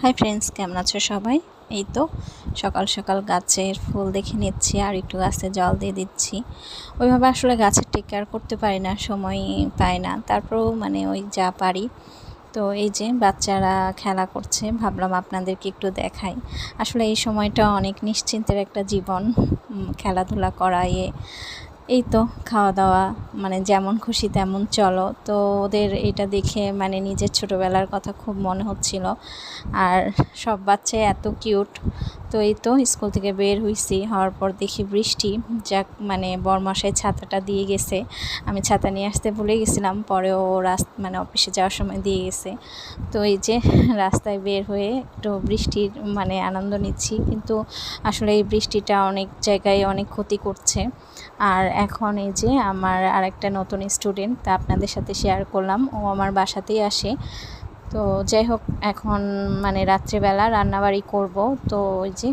Hi friends, কেমন আছো সবাই? এই তো সকাল সকাল গাছের ফুল দেখে নিচ্ছি আর একটু গাছে জল দিয়ে দিচ্ছি। ওইভাবে আসলে গাছের টেক কেয়ার করতে পারি না, সময় পাই না, তারপরেও ওই যা পারি। তো এই যে বাচ্চারা খেলা করছে, ভাবলাম আপনাদেরকে একটু দেখাই। আসলে এই সময়টা অনেক নিশ্চিন্তের একটা জীবন, খেলাধুলা করা, এই তো খাওয়া দাওয়া, যেমন খুশি তেমন চলো। তো ওদের এটা দেখে নিজের ছোটোবেলার কথা খুব মনে হচ্ছিল। আর সব বাচ্চাই এত কিউট। তো এই তো স্কুল থেকে বের হওয়ার পর দেখি বৃষ্টি, যাক বরমশাই ছাতাটা দিয়ে গেছে। আমি ছাতা নিয়ে আসতে ভুলে গেছিলাম, পরেও অফিসে যাওয়ার সময় দিয়ে গেছে। তো এই যে রাস্তায় বের হয়ে একটু বৃষ্টির আনন্দ নিচ্ছি, কিন্তু আসলে এই বৃষ্টিটা অনেক জায়গায় অনেক ক্ষতি করছে। আর এখন এই যে আমার আরেকটা নতুন স্টুডেন্ট, তা আপনাদের সাথে শেয়ার করলাম, ও আমার বাসাতেই আসে। তো যাই হোক, এখন রাত্রেবেলা রান্নাবাড়ি করব। তো ওই যে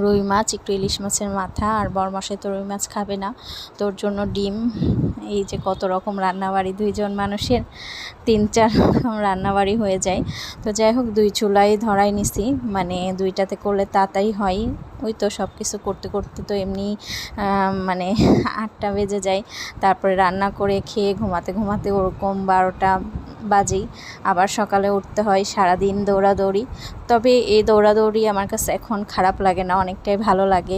রুই মাছ, একটু ইলিশ মাছের মাথা, আর বরমশাই তো রুই মাছ খাবে না, তোর জন্য ডিম। এই যে কত রকম রান্নাবাড়ি, দুইজন মানুষের 3-4 রকম রান্নাবাড়ি হয়ে যায়। তো যাই হোক, 2 চুলাই ধরাই নিছি, দুইটাতে করলে তাড়াতাড়ি হয়। ওই তো সব কিছু করতে করতে তো এমনি 8টা বেজে যায়। তারপরে রান্না করে খেয়ে ঘুমাতে ওরকম 12টা বাজেই। আবার সকালে উঠতে হয়, সারাদিন দৌড়াদৌড়ি। তবে এই দৌড়াদৌড়ি আমার কাছে এখন খারাপ লাগে না, অনেকটাই ভালো লাগে।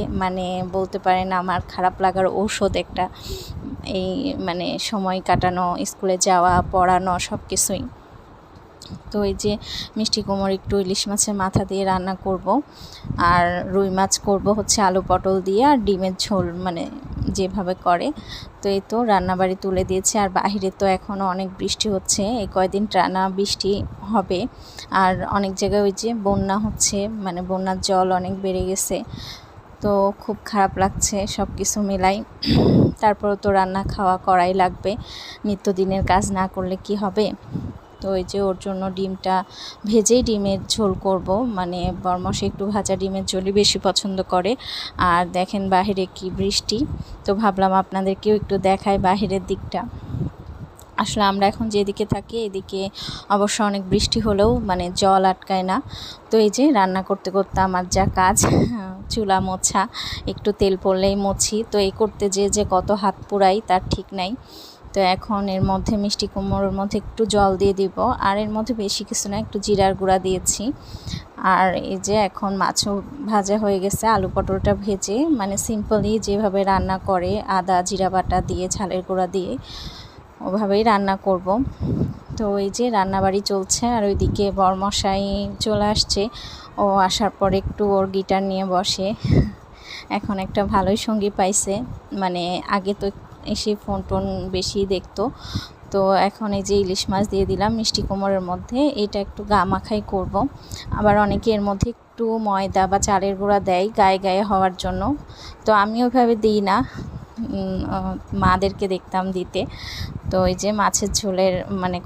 বলতে পারেন আমার খারাপ লাগার ঔষধ একটা, এই সময় কাটানো, স্কুলে যাওয়া, পড়ানো, সব কিছুই। তো এই যে মিষ্টি কুমড়ো একটু ইলিশ মাছের মাথা দিয়ে রান্না করব, আর রুই মাছ করব হচ্ছে আলু পটল দিয়ে, আর ডিমের ঝোল যেভাবে করে। তো এই তো রান্নাবাড়ি তুলে দিয়েছে। আর বাহিরে তো এখনও অনেক বৃষ্টি হচ্ছে, এই কয়দিন টানা বৃষ্টি হবে। আর অনেক জায়গায় ওই যে বন্যা হচ্ছে, বন্যার জল অনেক বেড়ে গেছে। তো খুব খারাপ লাগছে সব কিছু মিলাই। তারপরও তো রান্না খাওয়া করাই লাগবে, নিত্যদিনের কাজ না করলে কি হবে। তো এই যে ওর জন্য ডিমটা ভেজেই ডিমের ঝোল করব, বরমশাই একটু ভাজা ডিমের ঝোলই বেশি পছন্দ করে। আর দেখেন বাহিরে কি বৃষ্টি, তো ভাবলাম আপনাদেরকেও একটু দেখাই বাহিরের দিকটা। আসলে আমরা এখন যেদিকে থাকি এদিকে অবশ্য অনেক বৃষ্টি হলেও জল আটকায় না। তো এই যে রান্না করতে করতে আমার যা কাজ, চুলা মোছা, একটু তেল পড়লেই মুছি। তো এই করতে যে কত হাত পুরাই তার ঠিক নাই। তো এখন এর মধ্যে মিষ্টি কুমড়োর মধ্যে একটু জল দিয়ে দিব, আর এর মধ্যে বেশি কিছু না, একটু জিরার গুঁড়া দিয়েছি। আর এই যে এখন মাছও ভাজা হয়ে গেছে, আলু পটলটা ভেজে সিম্পলি যেভাবে রান্না করে, আদা জিরা বাটা দিয়ে, ঝালের গুঁড়া দিয়ে, ওভাবেই রান্না করব। তো এই যে রান্নাবাড়ি চলছে, আর ওইদিকে বরমশাই চলে আসছে। ও আসার পর একটু ওর গিটার নিয়ে বসে, এখন একটা ভালোই সঙ্গী পাইছে। আগে তো এসে ফোন টোন বেশি দেখতো। তো এখন এই যে ইলিশ মাছ দিয়ে দিলাম মিষ্টি কুমড়োর মধ্যে, এটা একটু গা মাখাই করব। আবার অনেকে এর মধ্যে একটু ময়দা বা চালের গুঁড়া দেয় গায়ে গায়ে হওয়ার জন্য, তো আমি ওইভাবে দিই না, মাদেরকে দেখতাম দিতে। তো এই যে মাছের ঝোলের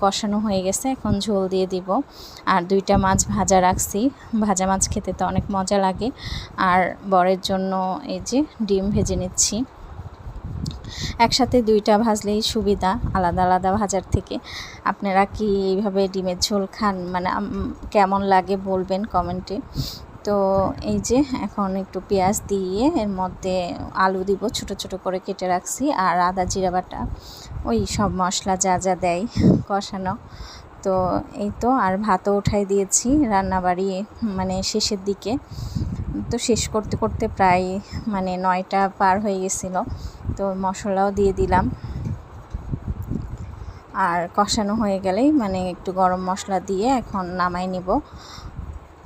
কষানো হয়ে গেছে, এখন ঝোল দিয়ে দিব। আর 2টা মাছ ভাজা রাখছি, ভাজা মাছ খেতে তো অনেক মজা লাগে। আর বরের জন্য এই যে ডিম ভেজে নিচ্ছি, একসাথে 2টা ভাজলেই সুবিধা, আলাদা আলাদা ভাজার থেকে। আপনারা কি এইভাবে ডিমের ঝোল খান? কেমন লাগে বলবেন কমেন্টে। তো এই যে এখন একটু পেঁয়াজ দিয়ে এর মধ্যে আলু দিব, ছোট ছোট করে কেটে রাখছি, আর আদা জিরা বাটা, ওই সব মশলা যা যা দেয় কষানো। তো এই তো, আর ভাতও উঠাই দিয়েছি রান্নাবাড়ি শেষের দিকে। তো শেষ করতে করতে প্রায় 9টা পার হয়ে গেছিলো। তো মশলাও দিয়ে দিলাম, আর কষানো হয়ে গেলেই একটু গরম মশলা দিয়ে এখন নামাই নিব।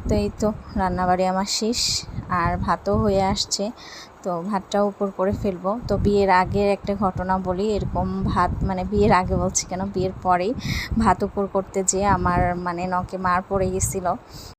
তো এই তো রান্নাবাড়ি আমার শেষ, আর ভাতও হয়ে আসছে। তো ভাতটাও উপর করে ফেলবো। তো বিয়ের আগের একটা ঘটনা বলি, এরকম ভাত বিয়ের আগে বলছি কেন, বিয়ের পরেই ভাত উপর করতে যেয়ে আমার নখে মার পড়ে গেছিলো।